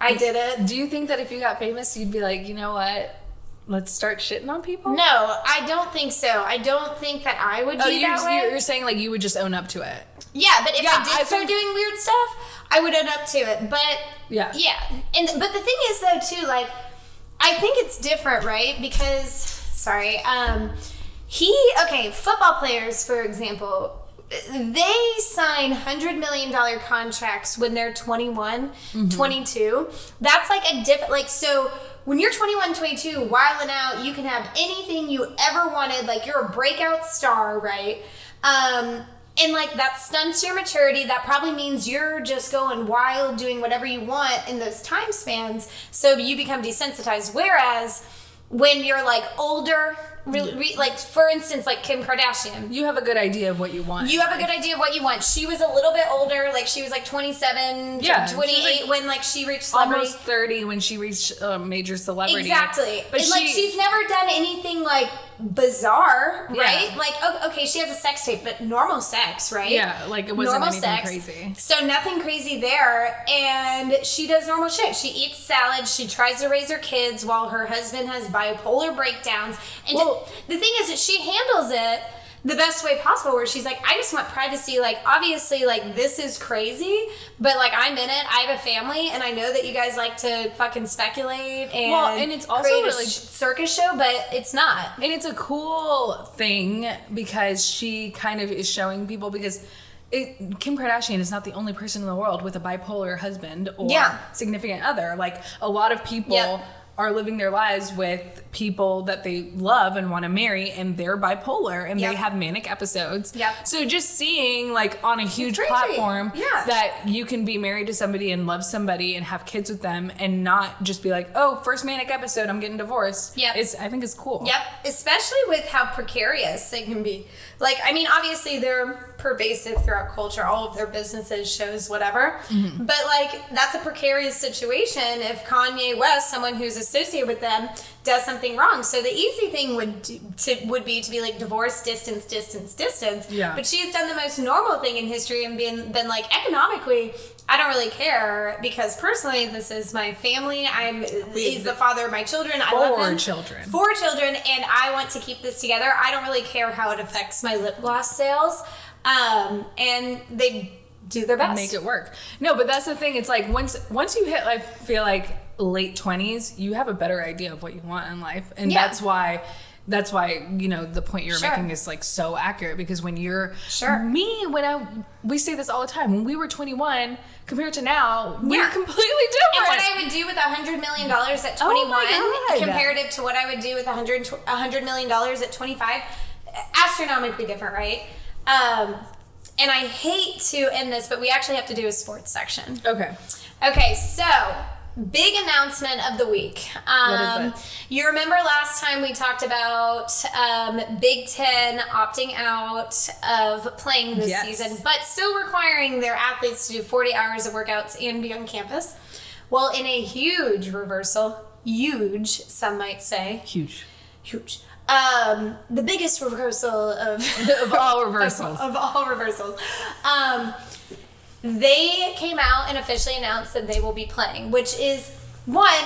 I did it. Do you think that if you got famous, you'd be like, you know what? Let's start shitting on people? No, I don't think so. I don't think that I would be that way. You're saying, like, you would just own up to it. Yeah, but if I did start doing weird stuff, I would own up to it. But, yeah. But the thing is, though, too, like, I think it's different, right? Because, football players, for example... They sign $100 million contracts when they're 21, 22. That's like a different, like, so when you're 21, 22, wilding out, you can have anything you ever wanted. Like, you're a breakout star, right? And, like, that stunts your maturity. That probably means you're just going wild, doing whatever you want in those time spans. So you become desensitized. Whereas when you're, like, older... like, for instance, like Kim Kardashian. You have a good idea of what you want. You have a good idea of what you want. She was a little bit older. Like, she was like 27, 28 when, like, she reached celebrity. Almost 30 when she reached major celebrity. Exactly. But like, she's never done anything, like, bizarre, right? Like, okay, she has a sex tape, but normal sex, right? Yeah, like, it wasn't anything crazy. So nothing crazy there. And she does normal shit. She eats salad. She tries to raise her kids while her husband has bipolar breakdowns. And the thing is that she handles it the best way possible, where she's like, I just want privacy. Like, obviously, like, this is crazy, but, like, I'm in it. I have a family, and I know that you guys like to fucking speculate and it's also create really a circus show, but it's not. And it's a cool thing because she kind of is showing people, because Kim Kardashian is not the only person in the world with a bipolar husband or significant other. Like, a lot of people are living their lives with people that they love and want to marry, and they're bipolar and they have manic episodes. So just seeing, like, on a huge platform that you can be married to somebody and love somebody and have kids with them and not just be like, oh, first manic episode, I'm getting divorced. I think it's cool. Especially with how precarious they can be. Like, I mean, obviously they're pervasive throughout culture, all of their businesses, shows, whatever. But, like, that's a precarious situation if Kanye West, someone who's associated with them, does something wrong. So the easy thing would be to be like, divorce, distance. But she's done the most normal thing in history and been like, economically, I don't really care, because personally, this is my family. He's the father of my children. I love him. 4 children, and I want to keep this together. I don't really care how it affects my lip gloss sales. And they do their best. Make it work. No, but that's the thing. It's like, once you hit, I feel like, late 20s, you have a better idea of what you want in life. And that's why, the point you're making is, like, so accurate, because when you're we say this all the time, when we were 21 compared to now, we're completely different. And what I would do with $100 million at 21 comparative to what I would do with $100 million at 25, astronomically different, right? And I hate to end this, but we actually have to do a sports section. Okay, so big announcement of the week. What is it? You remember last time we talked about Big Ten opting out of playing this season, but still requiring their athletes to do 40 hours of workouts and be on campus. Well, in a huge reversal, some might say. Huge. The biggest reversal of of all reversals. of all reversals. They came out and officially announced that they will be playing, which is, one,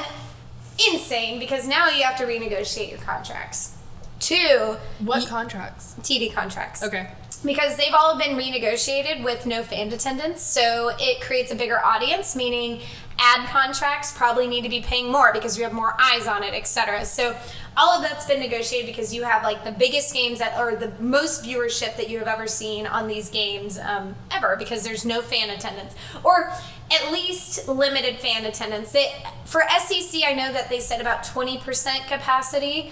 insane, because now you have to renegotiate your contracts. Two... What contracts? TV contracts. Okay. Because they've all been renegotiated with no fan attendance, so it creates a bigger audience, meaning ad contracts probably need to be paying more because you have more eyes on it, etc. So all of that's been negotiated because you have like the biggest games or the most viewership that you have ever seen on these games ever, because there's no fan attendance, or at least limited fan attendance. For SEC, I know that they said about 20% capacity.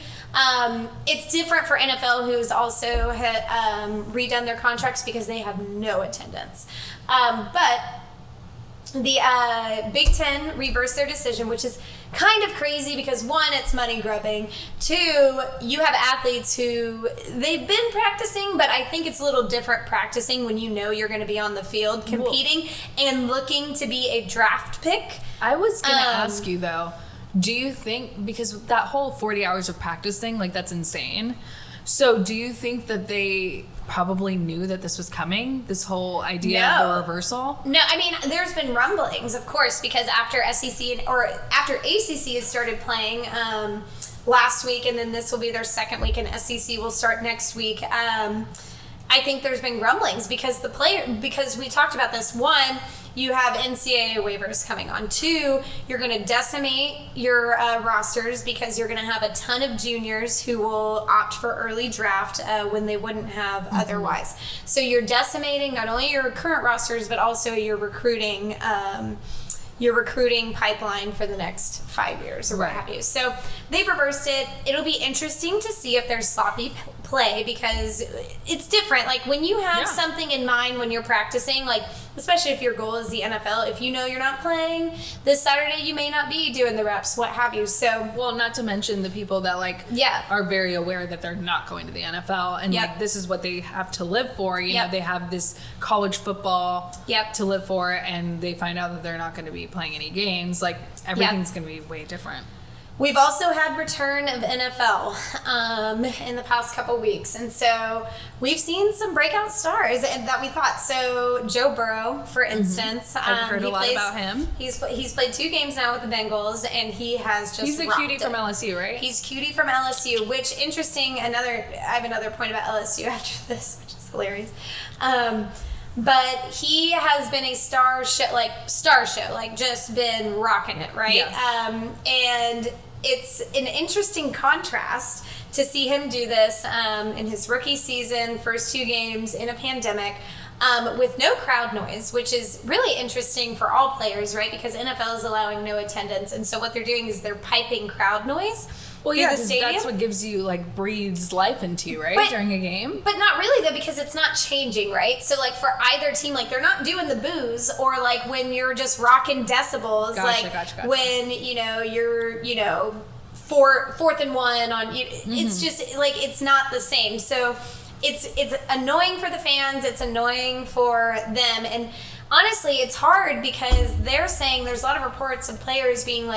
It's different for NFL, who's also redone their contracts because they have no attendance. But the Big Ten reversed their decision, which is kind of crazy because, one, it's money grubbing. Two, you have athletes who they've been practicing, but I think it's a little different practicing when you know you're going to be on the field competing and looking to be a draft pick. I was going to ask you, though, do you think, because that whole 40 hours of practice thing, like, that's insane. So do you think that they probably knew that this was coming, this whole idea of the reversal? No, I mean, there's been rumblings, of course, because after after ACC has started playing last week, and then this will be their second week, and SEC will start next week. I think there's been grumblings because we talked about this. One, you have NCAA waivers coming on. Two, you're going to decimate your rosters because you're going to have a ton of juniors who will opt for early draft when they wouldn't have otherwise. So you're decimating not only your current rosters, but also your recruiting pipeline for the next 5 years or what have you. So they've reversed it. It'll be interesting to see if there's sloppy play because it's different. Like when you have something in mind when you're practicing, like especially if your goal is the NFL, if you know you're not playing this Saturday, you may not be doing the reps, what have you. So, well, not to mention the people that are very aware that they're not going to the NFL and like this is what they have to live for. You know, they have this college football to live for, and they find out that they're not going to be playing any games. Like everything's going to be way different. We've also had return of NFL in the past couple weeks, and so we've seen some breakout stars that we thought. So Joe Burrow, for instance, I've heard a lot about him. He's played 2 games now with the Bengals, and he has just he's a cutie from LSU, right? He's cutie from LSU, which interesting. I have another point about LSU after this, which is hilarious. But he has been a star show, just been rocking it, right? Yeah. And it's an interesting contrast to see him do this in his rookie season, first 2 games in a pandemic, with no crowd noise, which is really interesting for all players, right? Because NFL is allowing no attendance, and so what they're doing is they're piping crowd noise. Well, yeah, that's what gives you, breathes life into you, right, during a game? But not really, though, because it's not changing, right? So, for either team, they're not doing the booze or, when you're just rocking decibels. Gotcha. When, you're, fourth and one on, it's just, it's not the same. So, it's annoying for the fans. It's annoying for them. And honestly, it's hard because they're saying there's a lot of reports of players being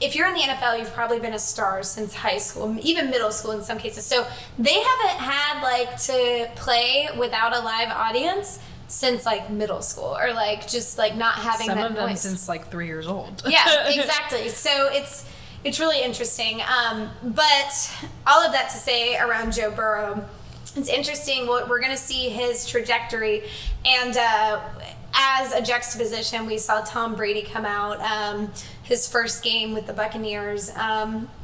if you're in the NFL, you've probably been a star since high school, even middle school in some cases. So they haven't had to play without a live audience since middle school, or not having some that of them noise. since 3 years old. Yeah, exactly. So it's really interesting. But all of that to say around Joe Burrow, it's interesting. We're going to see his trajectory, and as a juxtaposition, we saw Tom Brady come out. His first game with the Buccaneers,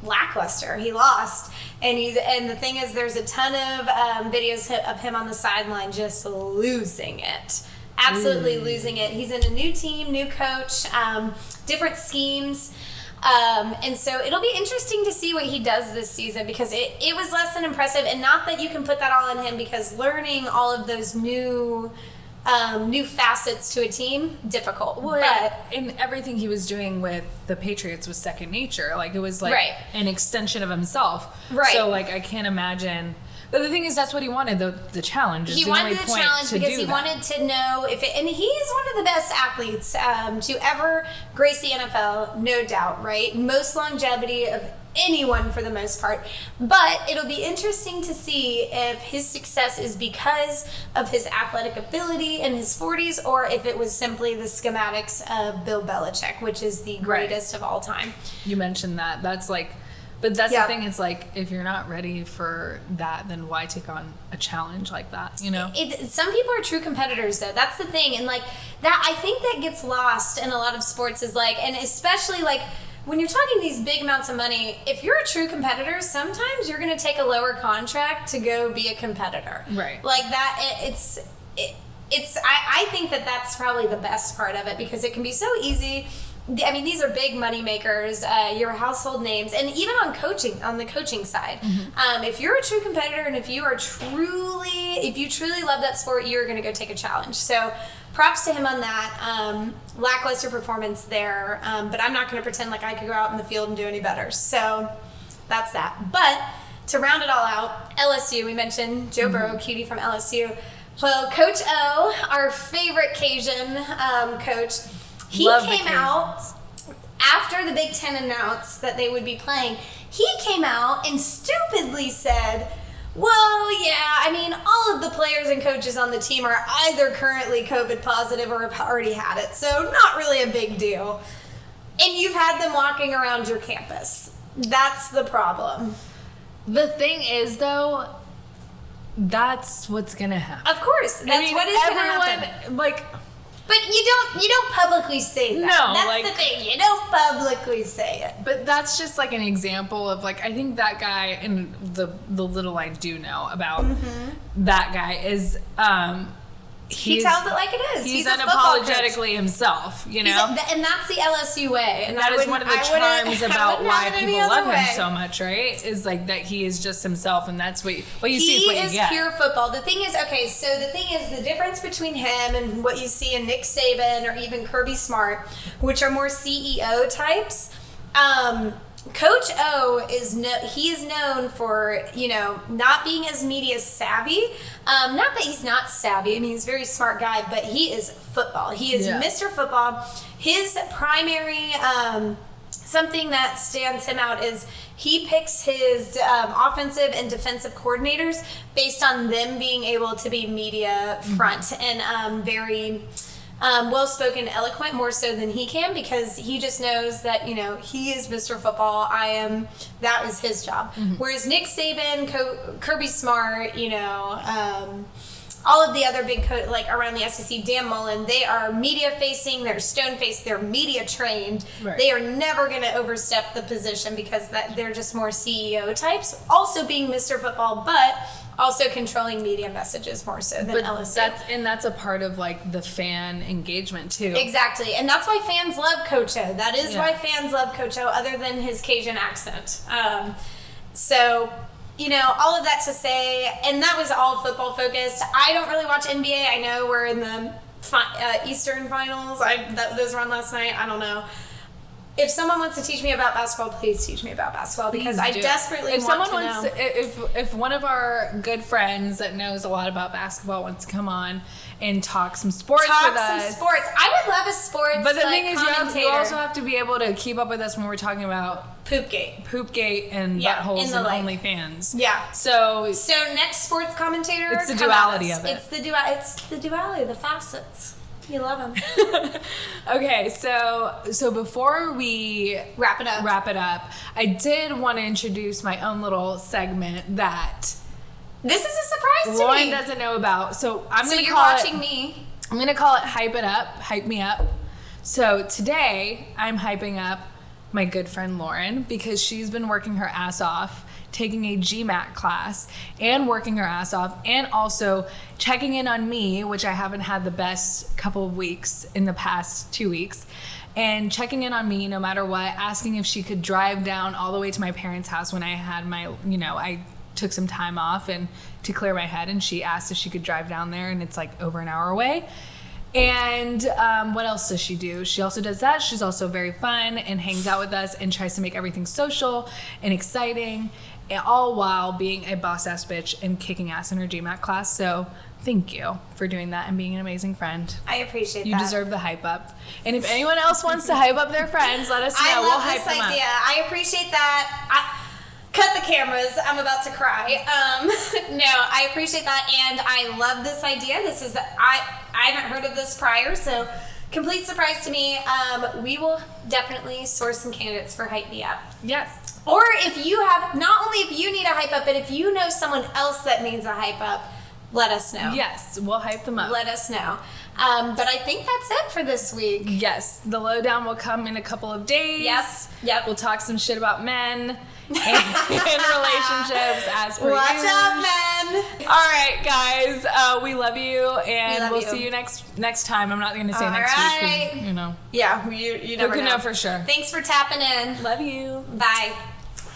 lackluster. He lost, and the thing is, there's a ton of videos of him on the sideline just losing it, absolutely losing it. He's in a new team, new coach, different schemes. And so it'll be interesting to see what he does this season, because it was less than impressive, and not that you can put that all on him, because learning all of those new facets to a team, difficult. Well, and everything he was doing with the Patriots was second nature. It was an extension of himself. Right. So I can't imagine. But the thing is, that's what he wanted, the challenge. He wanted the challenge because he wanted to know and he's one of the best athletes to ever grace the NFL, no doubt, right? Most longevity of anyone for the most part. But it'll be interesting to see if his success is because of his athletic ability in his 40s, or if it was simply the schematics of Bill Belichick, which is the greatest of all time. You mentioned that. That's like, but that's the thing. It's like, if you're not ready for that, then why take on a challenge like that? You know, some people are true competitors, though. That's the thing, and like that, I think that gets lost in a lot of sports. Is like, and especially like when you're talking these big amounts of money, if you're a true competitor, sometimes you're going to take a lower contract to go be a competitor. Right. Like that. I think that that's probably the best part of it, because it can be so easy. I mean, these are big money makers, your household names, and even on the coaching side. If you're a true competitor, and if you truly love that sport, you're going to go take a challenge. So props to him on that. Lackluster performance there, but I'm not going to pretend like I could go out in the field and do any better. So that's that. But to round it all out, LSU, we mentioned Joe Burrow, cutie from LSU. Well, Coach O, our favorite Cajun coach, he came out after the Big Ten announced that they would be playing. He came out and stupidly said, well, yeah, I mean, all of the players and coaches on the team are either currently COVID positive or have already had it, so not really a big deal. And you've had them walking around your campus. That's the problem. The thing is, though, that's what's going to happen. Of course. That's what is going to happen. Like... But you don't publicly say that. No, that's like, the thing. You don't publicly say it. But that's just like an example of like, I think that guy, and the little I do know about that guy is he tells it like it is. He's unapologetically himself, you know? And that's the LSU way. And that is one of the charms about why people love him so much, right? Is like that he is just himself, and that's what you see is what you get. He is pure football. The thing is, the difference between him and what you see in Nick Saban or even Kirby Smart, which are more CEO types, Coach O is known for, not being as media savvy. Not that he's not savvy. I mean, he's a very smart guy, but he is football. He is Mr. Football. His primary something that stands him out is he picks his offensive and defensive coordinators based on them being able to be media front and very well-spoken, eloquent, more so than he can, because he just knows that, he is Mr. Football. That is his job. Whereas Nick Saban, Kirby Smart, all of the other big like around the SEC, Dan Mullen, they are media-facing, they're stone-faced, they're media-trained. Right. They are never going to overstep the position because they're just more CEO types. Also being Mr. Football, but also controlling media messages more so than LSU. That's a part of like the fan engagement too. Exactly. And that's why fans love Coach O. That is why fans love Coach O, other than his Cajun accent. So, all of that to say, and that was all football focused. I don't really watch NBA. I know we're in the Eastern Finals. Those were on last night. I don't know. If someone wants to teach me about basketball, please teach me about basketball, because I desperately want to know. If one of our good friends that knows a lot about basketball wants to come on and talk some sports with us. I would love a sports. But the thing is, you also have to be able to keep up with us when we're talking about Poopgate and buttholes and OnlyFans. Yeah. So next sports commentator. It's the duality of it. It's the duality, the facets. You love them. Okay, so before we wrap it up, I did want to introduce my own little segment that this is a surprise to Lauren me. doesn't know about. So I'm going to call it. So you're watching me. I'm going to call it Hype It Up, Hype Me Up. So today I'm hyping up my good friend Lauren because she's been working her ass off, taking a GMAT class and working her ass off, and also checking in on me, which I haven't had the best couple of weeks in the past 2 weeks, and checking in on me no matter what, asking if she could drive down all the way to my parents' house when I had my, I took some time off and to clear my head, and she asked if she could drive down there, and it's like over an hour away. And what else does she do? She also does that. She's also very fun and hangs out with us and tries to make everything social and exciting, all while being a boss-ass bitch and kicking ass in her GMAT class. So thank you for doing that and being an amazing friend. I appreciate that. You deserve the hype up. And if anyone else wants to hype up their friends, let us know. I we'll love hype this them idea. up. I appreciate that. Cut the cameras. I'm about to cry. No, I appreciate that, and I love this idea. I haven't heard of this prior, so complete surprise to me. We will definitely source some candidates for Hype Me Up. Yes. Or if you have, not only if you need a hype up, but if you know someone else that needs a hype up, let us know. Yes, we'll hype them up. Let us know. But I think that's it for this week. Yes, the lowdown will come in a couple of days. Yep. We'll talk some shit about men and relationships as per Watch usual. out, men. All right, guys. We love you, and we'll you. see you next time. I'm not going to say All next right. week, 'cause, you know. Yeah, you never Who can know know for sure. Thanks for tapping in. Love you. Bye.